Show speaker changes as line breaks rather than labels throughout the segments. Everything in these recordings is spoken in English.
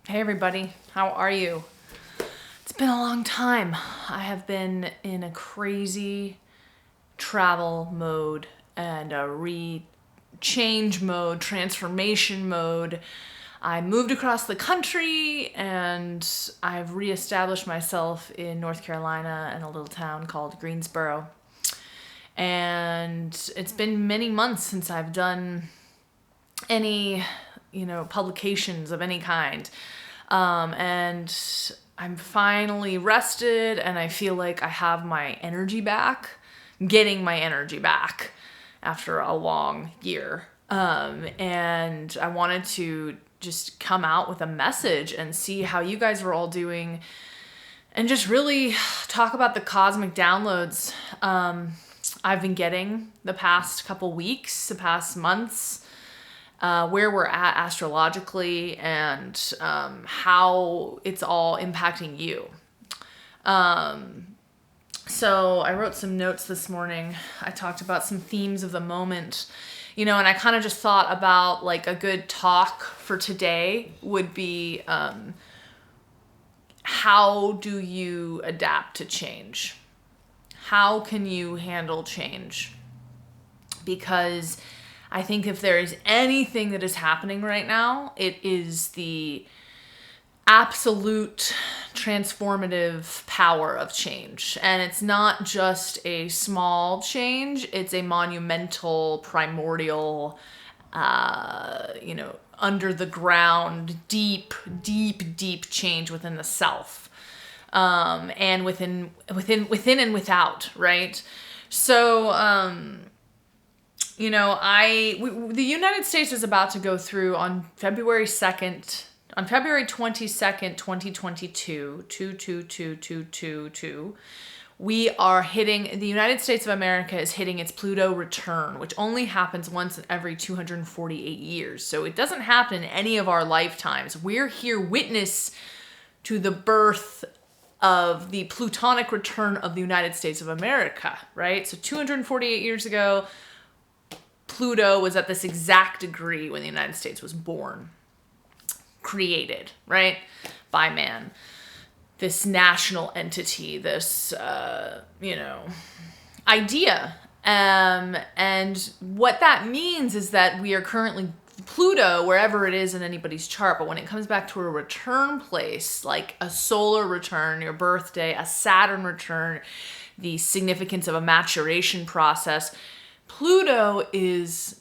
Hey everybody, how are you? It's been a long time. I have been in a crazy travel mode and a change mode, transformation mode. I moved across the country and I've reestablished myself in North Carolina in a little town called Greensboro. And it's been many months since I've done any, publications of any kind. And I'm finally rested and I feel like I have my energy back, getting my energy back after a long year. And I wanted to just come out with a message and see how you guys were all doing and just really talk about the cosmic downloads I've been getting the past couple weeks, the past months, where we're at astrologically, and how it's all impacting you. So I wrote some notes this morning. I talked about some themes of the moment, and I kind of just thought about like a good talk for today would be how do you adapt to change? How can you handle change? Because I think if there is anything that is happening right now, it is the absolute transformative power of change. And it's not just a small change, it's a monumental, primordial, under the ground, deep, deep, deep change within the self. And within and without, right? So, the United States is about to go through on February 22nd, 2022, 2222222. The United States of America is hitting its Pluto return, which only happens once every 248 years. So it doesn't happen in any of our lifetimes. We're here witness to the birth of the Plutonic return of the United States of America, right? So 248 years ago, Pluto was at this exact degree when the United States was born, created, right, by man. This national entity, this, idea. And what that means is that we are currently Pluto, wherever it is in anybody's chart, but when it comes back to a return place, like a solar return, your birthday, a Saturn return, the significance of a maturation process, Pluto it's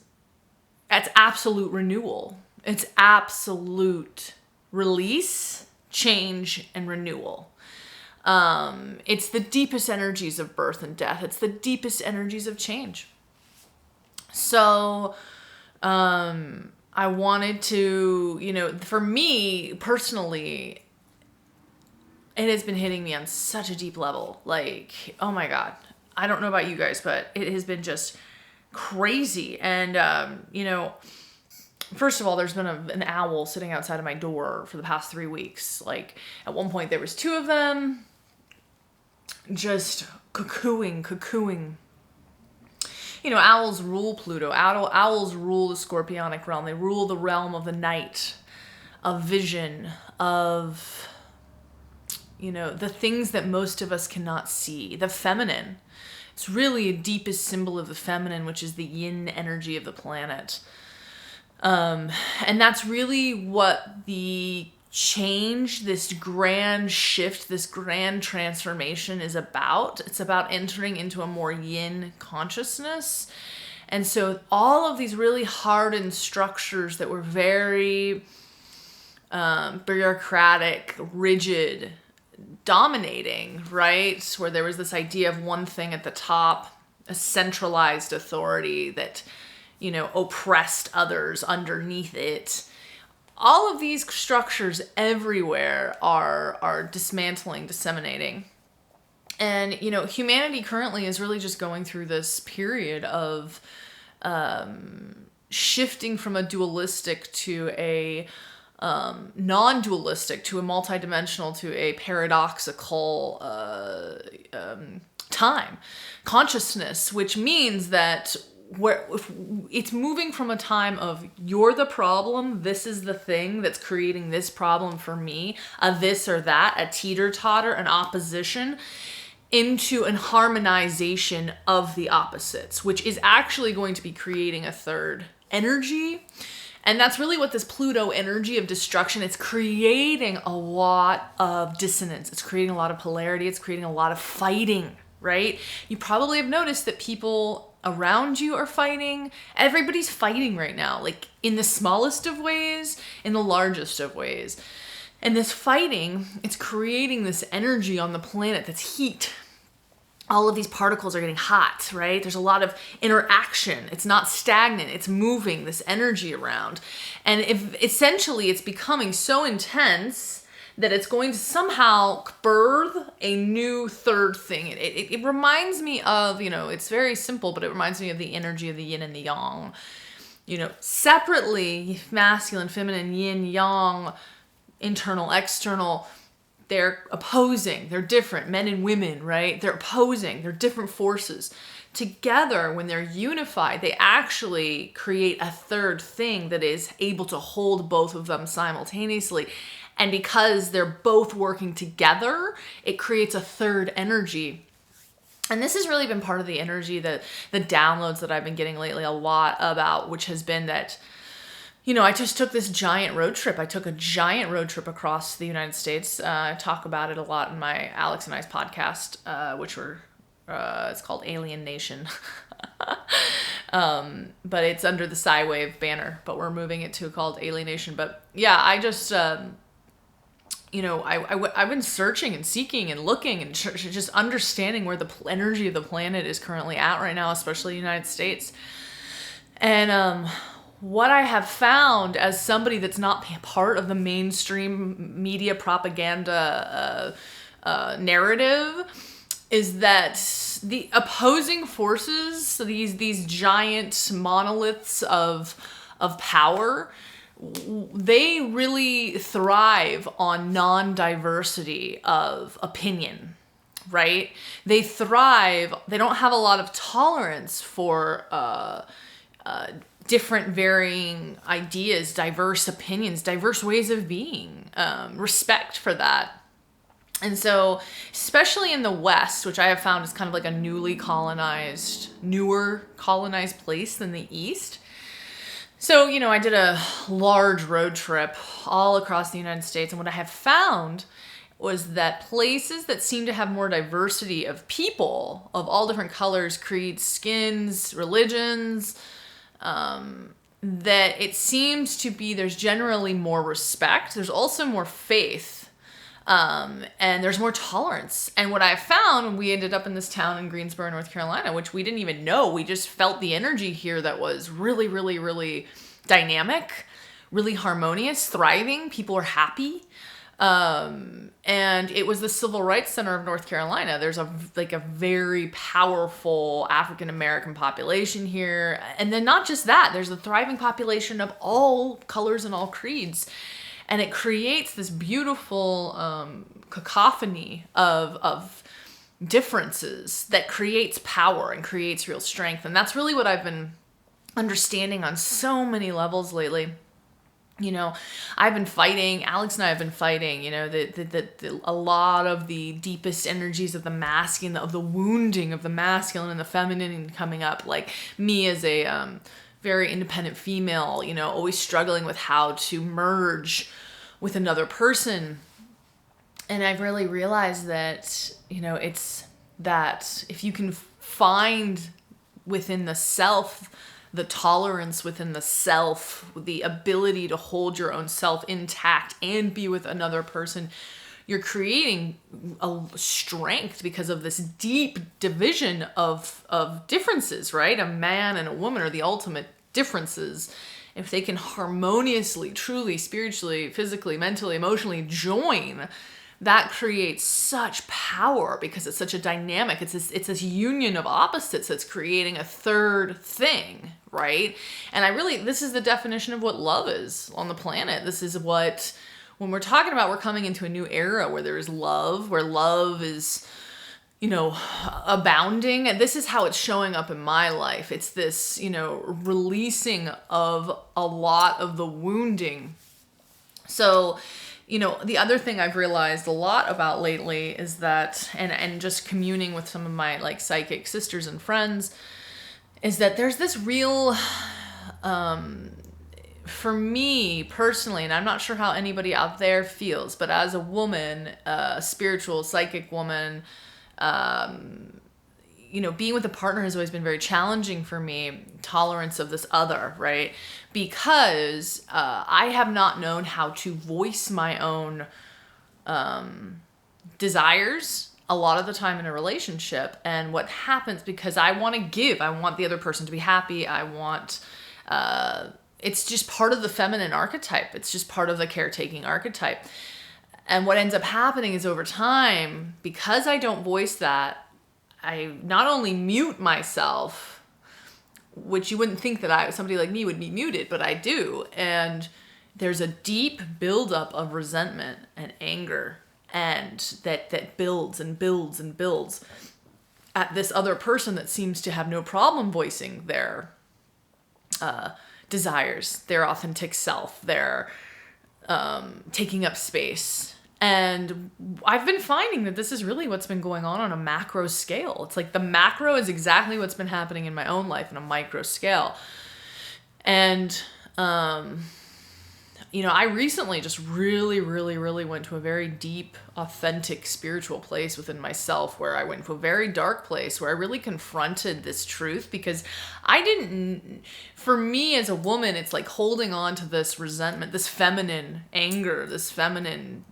absolute renewal. It's absolute release, change, and renewal. It's the deepest energies of birth and death. It's the deepest energies of change. So, I wanted to, for me personally, it has been hitting me on such a deep level. Like, oh my God. I don't know about you guys, but it has been just crazy. And, first of all, there's been an owl sitting outside of my door for the past 3 weeks. Like, at one point there was 2 of them just cuckooing. Owls rule Pluto. Owls rule the scorpionic realm. They rule the realm of the night, of vision, of, the things that most of us cannot see. The feminine. It's really a deepest symbol of the feminine, which is the yin energy of the planet. And that's really what the change, this grand shift, this grand transformation is about. It's about entering into a more yin consciousness. And so all of these really hardened structures that were very bureaucratic, rigid, dominating, right? Where there was this idea of one thing at the top, a centralized authority that, oppressed others underneath it. All of these structures everywhere are dismantling, disseminating. And, humanity currently is really just going through this period of shifting from a dualistic to a non-dualistic, to a multidimensional, to a paradoxical time, consciousness, which means that where if it's moving from a time of you're the problem, this is the thing that's creating this problem for me, a this or that, a teeter-totter, an opposition, into an harmonization of the opposites, which is actually going to be creating a third energy. And that's really what this Pluto energy of destruction, it's creating a lot of dissonance. It's creating a lot of polarity. It's creating a lot of fighting, right? You probably have noticed that people around you are fighting. Everybody's fighting right now, like in the smallest of ways, in the largest of ways. And this fighting, it's creating this energy on the planet that's heat. All of these particles are getting hot, right? There's a lot of interaction. It's not stagnant. It's moving this energy around. And if essentially it's becoming so intense that it's going to somehow birth a new third thing. It reminds me of, it's very simple, but it reminds me of the energy of the yin and the yang. Separately, masculine, feminine, yin, yang, internal, external, they're opposing, they're different, men and women, right? They're opposing, they're different forces. Together, when they're unified, they actually create a third thing that is able to hold both of them simultaneously. And because they're both working together, it creates a third energy. And this has really been part of the energy that the downloads that I've been getting lately a lot about, which has been that, I just took this giant road trip. I took a giant road trip across the United States. I talk about it a lot in my Alex and I's podcast, it's called Alien Nation. But it's under the Psywave banner, but we're moving it to called Alienation. But yeah, I just, I've been searching and seeking and looking and just understanding where the energy of the planet is currently at right now, especially the United States. And what I have found as somebody that's not part of the mainstream media propaganda narrative is that the opposing forces, these giant monoliths of power, they really thrive on non-diversity of opinion, right? They thrive, they don't have a lot of tolerance for different varying ideas, diverse opinions, diverse ways of being, respect for that. And so, especially in the West, which I have found is kind of like a newer colonized place than the East. So, I did a large road trip all across the United States. And what I have found was that places that seem to have more diversity of people of all different colors, creeds, skins, religions, that it seems to be there's generally more respect. There's also more faith. And there's more tolerance. And what I found, we ended up in this town in Greensboro, North Carolina, which we didn't even know. We just felt the energy here that was really, really, really dynamic, really harmonious, thriving. People were happy. And it was the Civil Rights Center of North Carolina. There's a very powerful African-American population here. And then not just that, there's a thriving population of all colors and all creeds. And it creates this beautiful cacophony of differences that creates power and creates real strength. And that's really what I've been understanding on so many levels lately. I've been fighting, Alex and I have been fighting, a lot of the deepest energies of the masculine, of the wounding of the masculine and the feminine coming up. Like me as a very independent female, always struggling with how to merge with another person. And I've really realized that, it's that if you can find within the self, the tolerance within the self, the ability to hold your own self intact and be with another person, you're creating a strength because of this deep division of differences, right? A man and a woman are the ultimate differences. If they can harmoniously, truly, spiritually, physically, mentally, emotionally join, that creates such power because it's such a dynamic. It's this union of opposites that's creating a third thing, right? And this is the definition of what love is on the planet. This is what, when we're talking about we're coming into a new era where there is love, where love is, abounding. And this is how it's showing up in my life. It's this, releasing of a lot of the wounding. So, the other thing I've realized a lot about lately is that, and just communing with some of my like psychic sisters and friends, is that there's this real, for me personally, and I'm not sure how anybody out there feels, but as a woman, a spiritual, psychic woman, being with a partner has always been very challenging for me, tolerance of this other, right? Because I have not known how to voice my own desires a lot of the time in a relationship. And what happens, because I want to give, I want the other person to be happy, I want, it's just part of the feminine archetype. It's just part of the caretaking archetype. And what ends up happening is over time, because I don't voice that, I not only mute myself, which you wouldn't think that somebody like me would be muted, but I do. And there's a deep buildup of resentment and anger, and that builds and builds and builds at this other person that seems to have no problem voicing their desires, their authentic self, their taking up space. And I've been finding that this is really what's been going on a macro scale. It's like the macro is exactly what's been happening in my own life on a micro scale. And, I recently just really, really, really went to a very deep, authentic spiritual place within myself, where I went to a very dark place where I really confronted this truth, because for me as a woman, it's like holding on to this resentment, this feminine anger, this feminine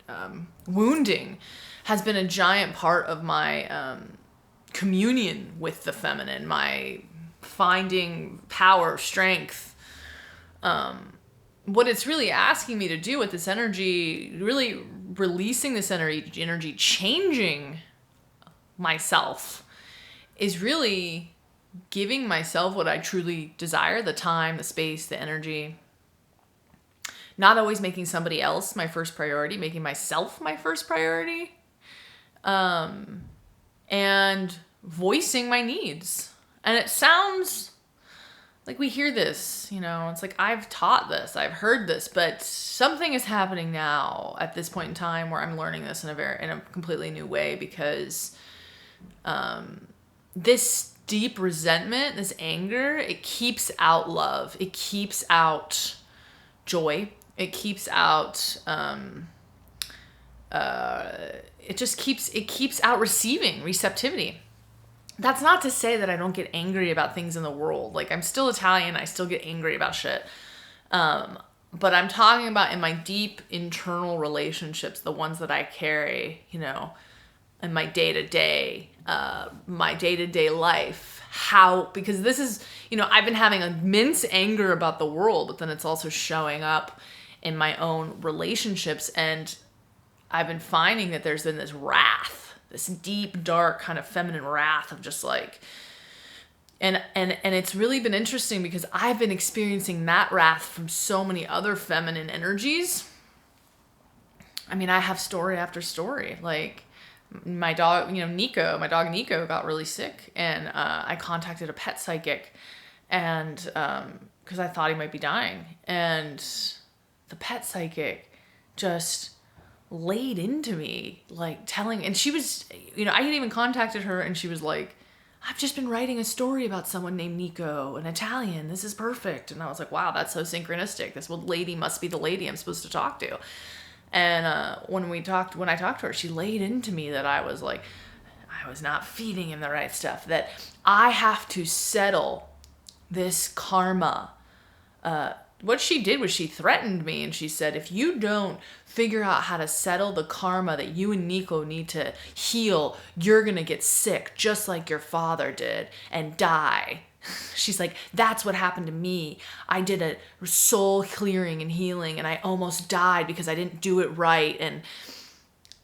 wounding has been a giant part of my communion with the feminine, my finding power, strength, what it's really asking me to do with this energy, really releasing this energy, changing myself, is really giving myself what I truly desire, the time, the space, the energy. Not always making somebody else my first priority, making myself my first priority. And voicing my needs. And it sounds like we hear this, it's like I've taught this, I've heard this, but something is happening now at this point in time where I'm learning this in a completely new way, because this deep resentment, this anger, it keeps out love, it keeps out joy, it keeps out it keeps out receiving, receptivity. That's not to say that I don't get angry about things in the world. Like, I'm still Italian. I still get angry about shit. But I'm talking about in my deep internal relationships, the ones that I carry, in my day-to-day life. Because this is, I've been having immense anger about the world, but then it's also showing up in my own relationships. And I've been finding that there's been this wrath, this deep, dark kind of feminine wrath of just like, and it's really been interesting because I've been experiencing that wrath from so many other feminine energies. I mean, I have story after story. Like my dog, my dog Nico got really sick, and I contacted a pet psychic, and because I thought he might be dying, and the pet psychic just laid into me, like and she was, I had even contacted her, and she was like, I've just been writing a story about someone named Nico, an Italian. This is perfect. And I was like, wow, that's so synchronistic. This lady must be the lady I'm supposed to talk to. And when I talked to her, she laid into me that I was not feeding him the right stuff, that I have to settle this karma. What she did was she threatened me, and she said, if you don't figure out how to settle the karma that you and Nico need to heal, you're going to get sick just like your father did and die. She's like, that's what happened to me. I did a soul clearing and healing, and I almost died because I didn't do it right. And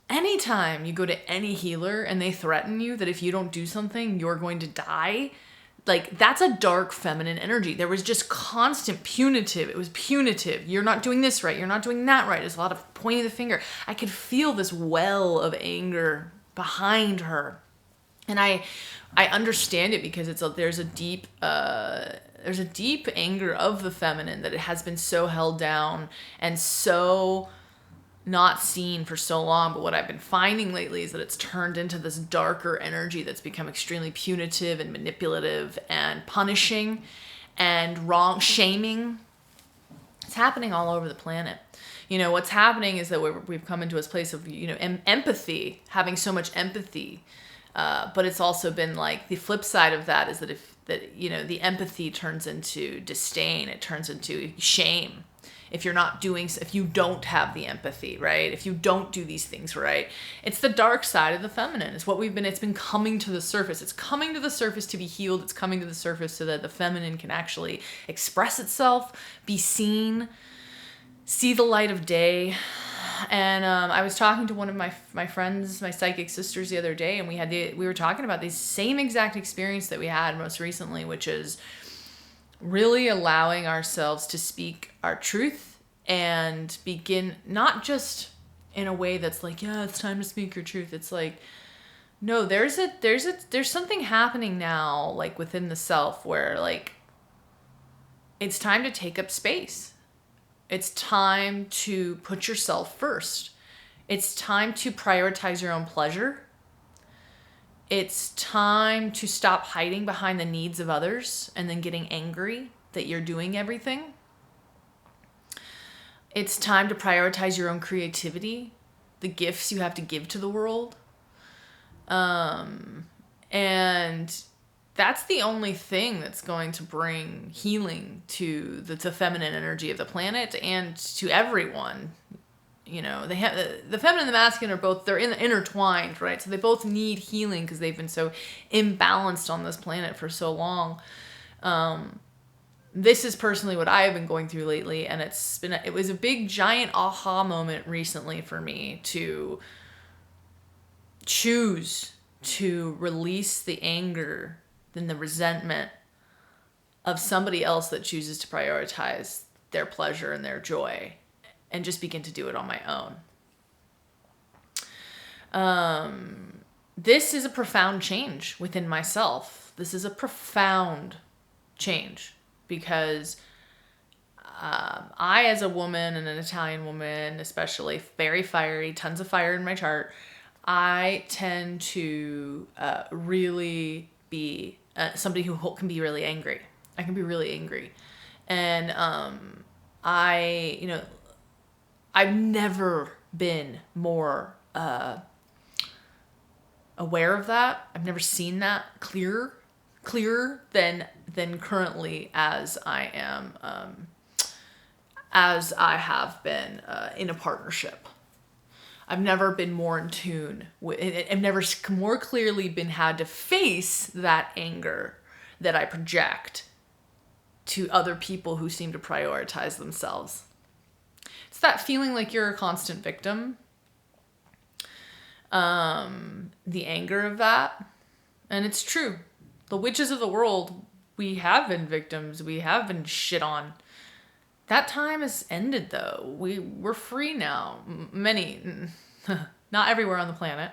anytime you go to any healer and they threaten you that if you don't do something, you're going to die, like, that's a dark feminine energy. There was just constant punitive. It was punitive. You're not doing this right. You're not doing that right. There's a lot of pointing the finger. I could feel this well of anger behind her. And I understand it because there's a deep anger of the feminine that it has been so held down and so not seen for so long. But what I've been finding lately is that it's turned into this darker energy that's become extremely punitive and manipulative and punishing and wrong shaming. It's happening all over the planet. What's happening is that we've come into this place of, empathy, having so much empathy. But it's also been like the flip side of that is that the empathy turns into disdain, it turns into shame. If you don't have the empathy, right? If you don't do these things right, it's the dark side of the feminine. It's been coming to the surface. It's coming to the surface to be healed. It's coming to the surface so that the feminine can actually express itself, be seen, see the light of day. And I was talking to one of my friends, my psychic sisters, the other day, and we were talking about the same exact experience that we had most recently, which is really allowing ourselves to speak our truth and begin, not just in a way that's like, yeah, it's time to speak your truth. It's like, no, there's something happening now, like within the self, where like it's time to take up space. It's time to put yourself first. It's time to prioritize your own pleasure. It's time to stop hiding behind the needs of others and then getting angry that you're doing everything. It's time to prioritize your own creativity, the gifts you have to give to the world. And that's the only thing that's going to bring healing to the feminine energy of the planet and to everyone. They have the feminine and the masculine they're intertwined, right? So they both need healing because they've been so imbalanced on this planet for so long. This is personally what I have been going through lately, and it was a big giant aha moment recently for me to choose to release the anger and the resentment of somebody else that chooses to prioritize their pleasure and their joy, and just begin to do it on my own. This is a profound change within myself. This is a profound change because I, as a woman and an Italian woman, especially very fiery, tons of fire in my chart, I tend to really be somebody who can be really angry. I can be really angry. And I've never been more aware of that. I've never seen that clearer than currently as I am, as I have been in a partnership. I've never been more in tune with, I've never more clearly had to face that anger that I project to other people who seem to prioritize themselves. It's that feeling like you're a constant victim. The anger of that. And it's true. The witches of the world, we have been victims. We have been shit on. That time has ended, though. We're free now. Many, not everywhere on the planet.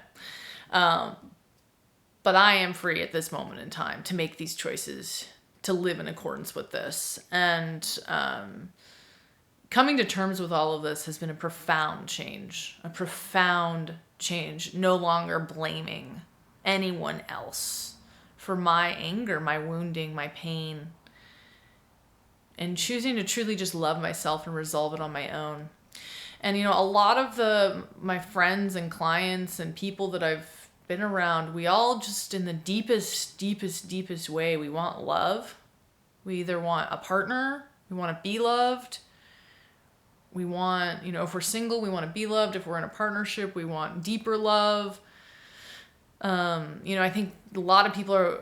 But I am free at this moment in time to make these choices, to live in accordance with this. And coming to terms with all of this has been a profound change. A profound change. No longer blaming anyone else for my anger, my wounding, my pain. And choosing to truly just love myself and resolve it on my own. And, a lot of my friends and clients and people that I've been around, we all just in the deepest way, we want love. We either want a partner, we want to be loved. We want, if we're single, we want to be loved. If we're in a partnership, we want deeper love. I think a lot of people are,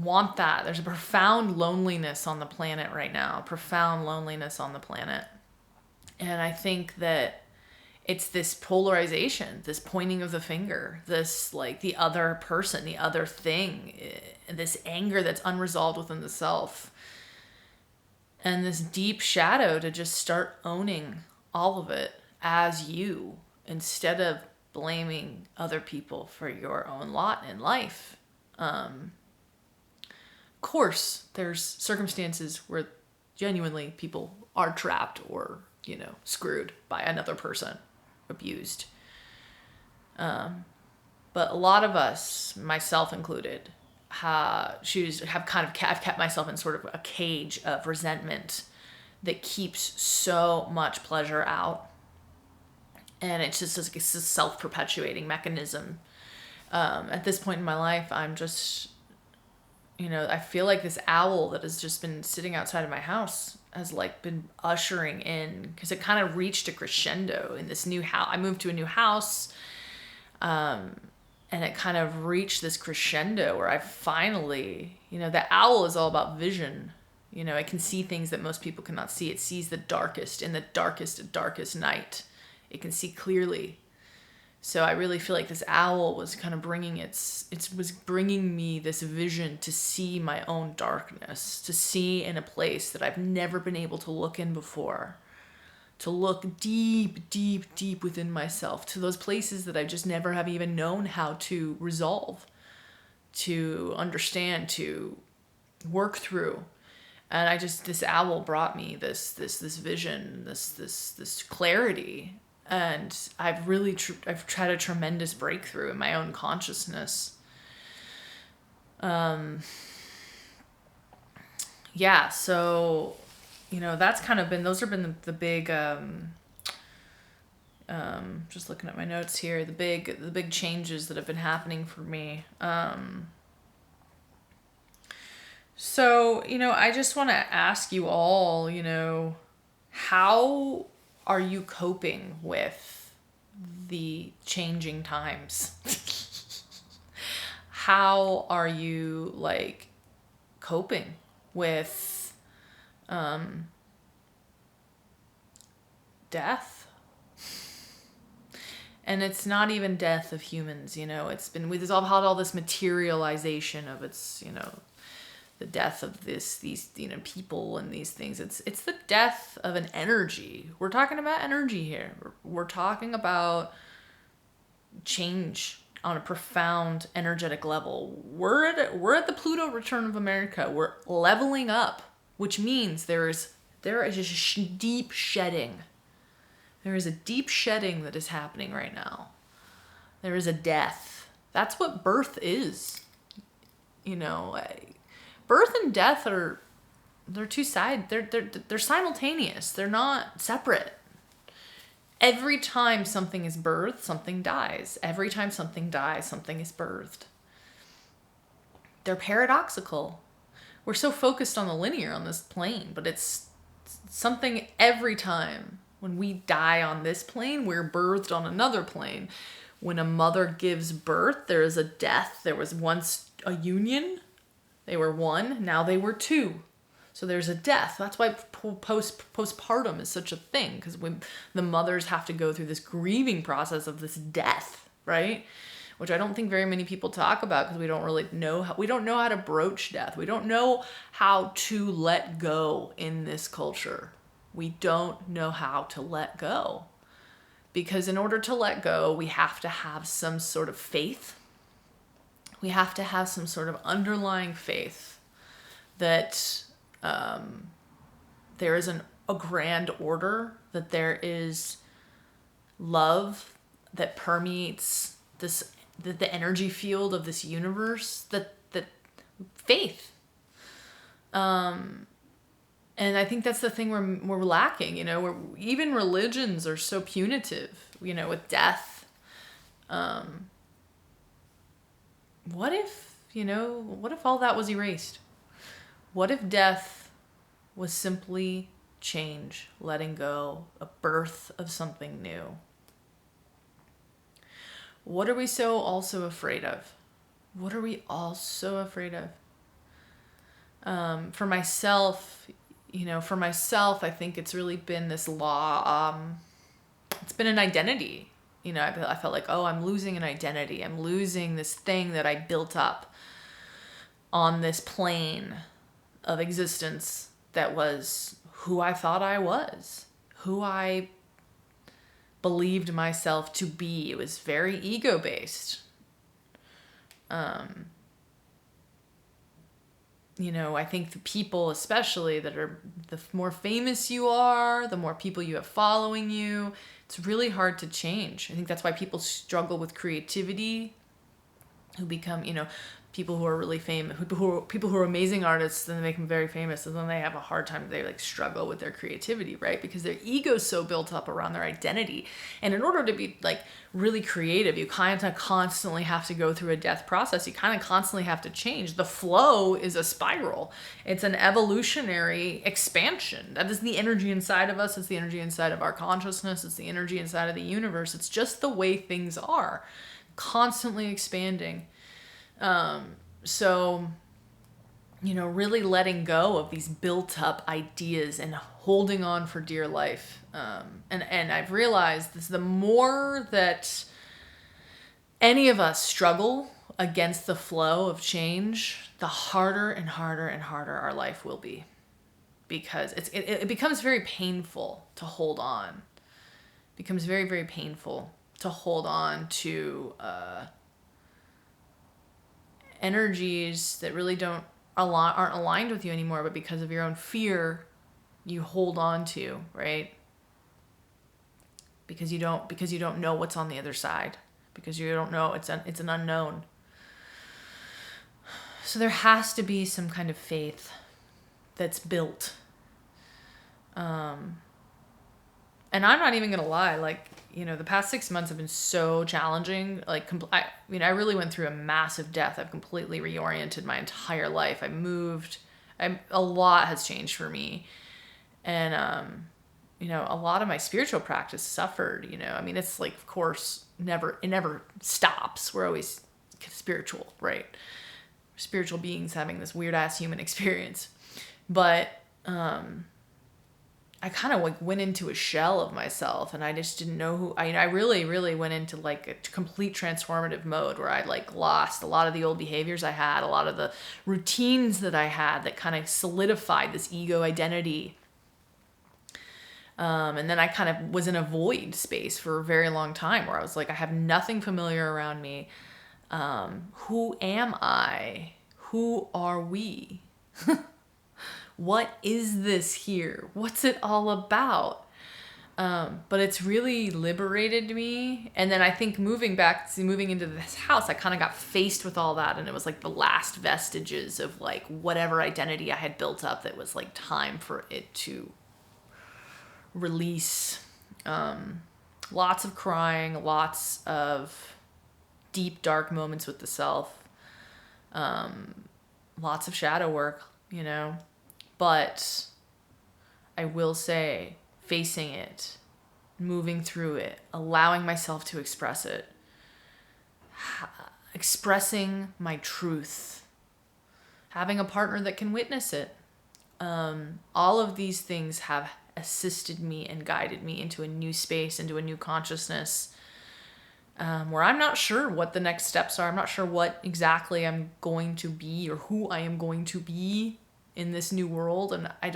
want that. There's a profound loneliness on the planet right now, profound loneliness on the planet. And I think that it's this polarization, this pointing of the finger, this like the other person, the other thing, this anger that's unresolved within the self. And this deep shadow to just start owning all of it as you, instead of blaming other people for your own lot in life. Of course, there's circumstances where genuinely people are trapped or, screwed by another person, abused. But a lot of us, myself included, I've kept myself in sort of a cage of resentment that keeps so much pleasure out. And it's just a self-perpetuating mechanism. At this point in my life, I'm just, I feel like this owl that has just been sitting outside of my house has like been ushering in, because it kind of reached a crescendo in this new house. I moved to a new house, and it kind of reached this crescendo where I finally, the owl is all about vision. It can see things that most people cannot see. It sees the darkest in the darkest night. It can see clearly. So I really feel like this owl was kind of bringing was bringing me this vision to see my own darkness, to see in a place that I've never been able to look in before, to look deep, deep, deep within myself, to those places that I just never have even known how to resolve, to understand, to work through. And this owl brought me this vision, this clarity. And I've had a tremendous breakthrough in my own consciousness. Yeah, so, that's kind of been, those have been the big, just looking at my notes here, the big changes that have been happening for me. So, I just want to ask you all, how are you coping with the changing times? How are you coping with death? And it's not even death of humans, it's been, we've all this materialization of its, the death of these people and these things. It's the death of an energy. We're talking about energy here. We're talking about change on a profound energetic level. We're at the Pluto return of America. We're leveling up, which means there is a deep shedding. There is a deep shedding that is happening right now. There is a death. That's what birth is. Birth and death they're two sides. They're simultaneous. They're not separate. Every time something is birthed, something dies. Every time something dies, something is birthed. They're paradoxical. We're so focused on the linear on this plane, but it's something every time. When we die on this plane, we're birthed on another plane. When a mother gives birth, there is a death. There was once a union. They were one, now they were two. So there's a death. That's why postpartum is such a thing, because when the mothers have to go through this grieving process of this death, right? Which I don't think very many people talk about, because we don't really know we don't know how to broach death. We don't know how to let go in this culture. We don't know how to let go. Because in order to let go, we have to have some sort of faith. We have to have some sort of underlying faith that there is a grand order, that there is love that permeates the energy field of this universe, that faith. And I think that's the thing we're lacking, where even religions are so punitive, with death. What if all that was erased? What if death was simply change, letting go, a birth of something new? What are we so also afraid of? What are we all so afraid of? For myself, I think it's really been this law. It's been an identity. I felt like, I'm losing an identity. I'm losing this thing that I built up on this plane of existence that was who I thought I was, who I believed myself to be. It was very ego-based. I think the people, especially that are, the more famous you are, the more people you have following you, it's really hard to change. I think that's why people struggle with creativity, who become, people who are really famous, people who are amazing artists, and they make them very famous, and then they have a hard time. They like struggle with their creativity, right? Because their ego's so built up around their identity. And in order to be like really creative, you kind of constantly have to go through a death process. You kind of constantly have to change. The flow is a spiral. It's an evolutionary expansion. That is the energy inside of us. It's the energy inside of our consciousness. It's the energy inside of the universe. It's just the way things are, constantly expanding. So, really letting go of these built up ideas and holding on for dear life. And I've realized this, the more that any of us struggle against the flow of change, the harder and harder and harder our life will be, because it becomes very painful to hold on. It becomes very, very painful to hold on to, energies that really aren't aligned with you anymore, but because of your own fear, you hold on to, right? Because you don't know what's on the other side, because you don't know, it's an unknown. So there has to be some kind of faith that's built. And I'm not even gonna lie, like, the past 6 months have been so challenging. Like, I really went through a massive death. I've completely reoriented my entire life. I moved. A lot has changed for me. And, a lot of my spiritual practice suffered, it's like, of course, it never stops. We're always spiritual, right? Spiritual beings having this weird ass human experience. But, I kind of like went into a shell of myself, and I just didn't know who I really, really went into like a complete transformative mode where I like lost a lot of the old behaviors I had, a lot of the routines that I had that kind of solidified this ego identity. And then I kind of was in a void space for a very long time where I was like, I have nothing familiar around me. Who am I? Who are we? What is this here? What's it all about? But it's really liberated me. And then I think moving into this house, I kind of got faced with all that. And it was like the last vestiges of like whatever identity I had built up that was like time for it to release. Lots of crying, lots of deep, dark moments with the self. Lots of shadow work, But I will say, facing it, moving through it, allowing myself to express it, expressing my truth, having a partner that can witness it. All of these things have assisted me and guided me into a new space, into a new consciousness, where I'm not sure what the next steps are. I'm not sure what exactly I'm going to be or who I am going to be in this new world. And I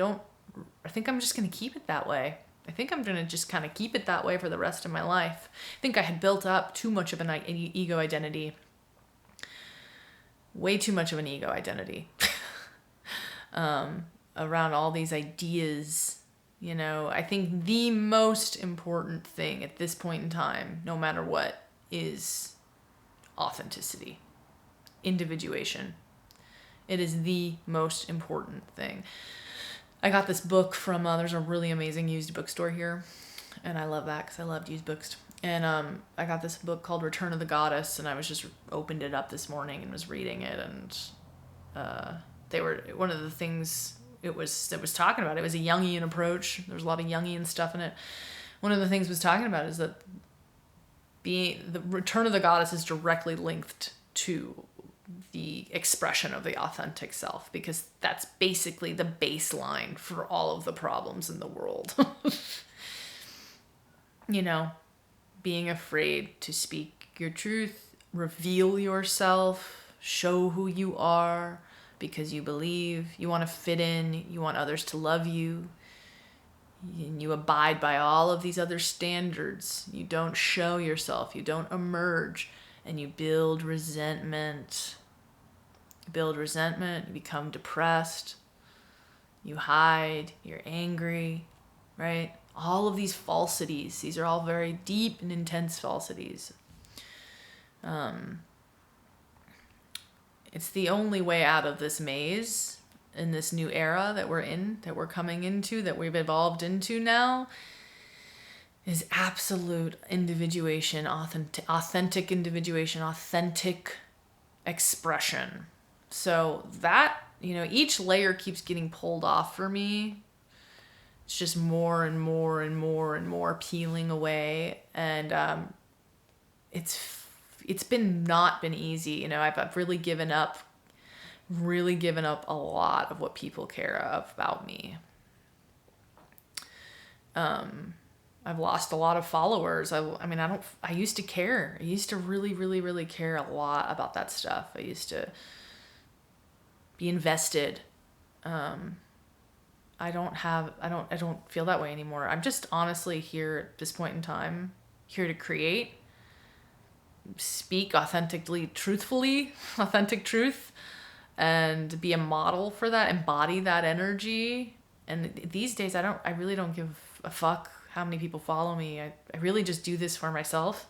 think I'm just going to keep it that way. I think I'm going to just kind of keep it that way for the rest of my life. I think I had built up too much of an ego identity. Way too much of an ego identity. Around all these ideas. I think the most important thing at this point in time, no matter what, is authenticity. Individuation. It is the most important thing. I got this book from, there's a really amazing used bookstore here. And I love that because I loved used books. And I got this book called Return of the Goddess. And I was just opened it up this morning and was reading it. And one of the things it was talking about, it was a Jungian approach. There's a lot of Jungian stuff in it. One of the things it was talking about is that the Return of the Goddess is directly linked to the expression of the authentic self, because that's basically the baseline for all of the problems in the world. Being afraid to speak your truth, reveal yourself, show who you are, because you believe, you want to fit in, you want others to love you. and you abide by all of these other standards. You don't show yourself, you don't emerge, and you build resentment. You build resentment, you become depressed, you hide, you're angry, right? All of these falsities, these are all very deep and intense falsities. It's the only way out of this maze in this new era that we're in, that we're coming into, that we've evolved into now, is absolute individuation, authentic individuation, authentic expression. So that, each layer keeps getting pulled off for me. It's just more and more and more and more peeling away. And it's not been easy. I've really given up a lot of what people care about me. I've lost a lot of followers. I used to care. I used to really, really, really care a lot about that stuff. I used to be invested. I don't feel that way anymore. I'm just honestly here at this point in time, here to create, speak authentically, truthfully, authentic truth, and be a model for that, embody that energy. And these days I really don't give a fuck how many people follow me. I really just do this for myself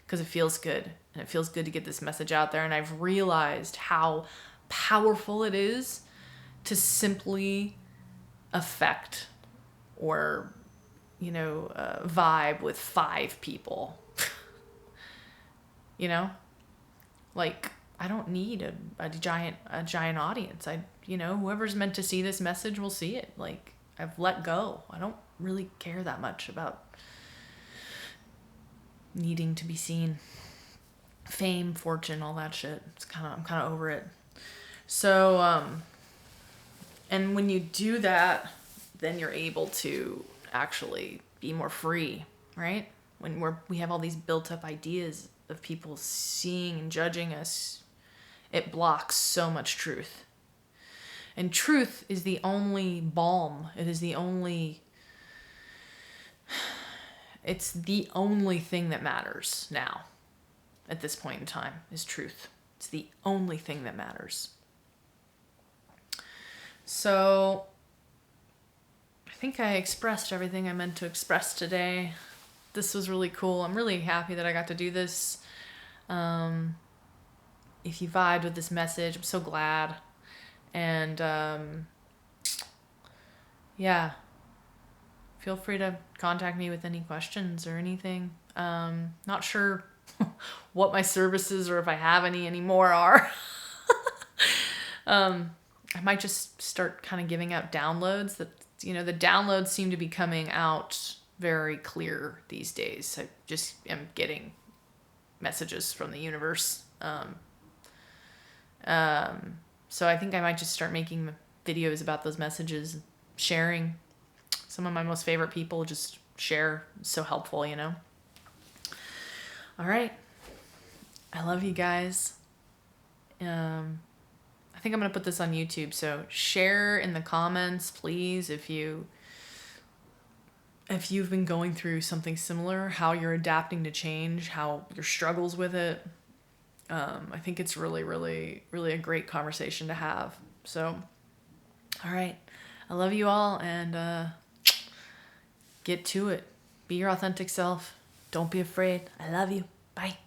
because it feels good. And it feels good to get this message out there. And I've realized how powerful it is to simply affect or, vibe with 5 people. Like, I don't need a giant audience. Whoever's meant to see this message will see it. Like, I've let go. I don't really care that much about needing to be seen. Fame, fortune, all that shit. I'm kind of over it. So, and when you do that, then you're able to actually be more free, right? When we have all these built up ideas of people seeing and judging us, it blocks so much truth. And truth is the only balm. It's the only thing that matters now. At this point in time, is truth. It's the only thing that matters. So, I think I expressed everything I meant to express today. This was really cool. I'm really happy that I got to do this. If you vibed with this message, I'm so glad. And yeah, feel free to contact me with any questions or anything. Not sure what my services, or if I have any anymore, are. I might just start kind of giving out downloads. That the downloads seem to be coming out very clear these days. I just am getting messages from the universe. So I think I might just start making videos about those messages, sharing. Some of my most favorite people just share. It's so helpful, All right. I love you guys. I think I'm going to put this on YouTube, so share in the comments, please, if you've been going through something similar, how you're adapting to change, how your struggles with it. I think it's really, really, really a great conversation to have. So, all right. I love you all, and get to it. Be your authentic self. Don't be afraid. I love you. Bye.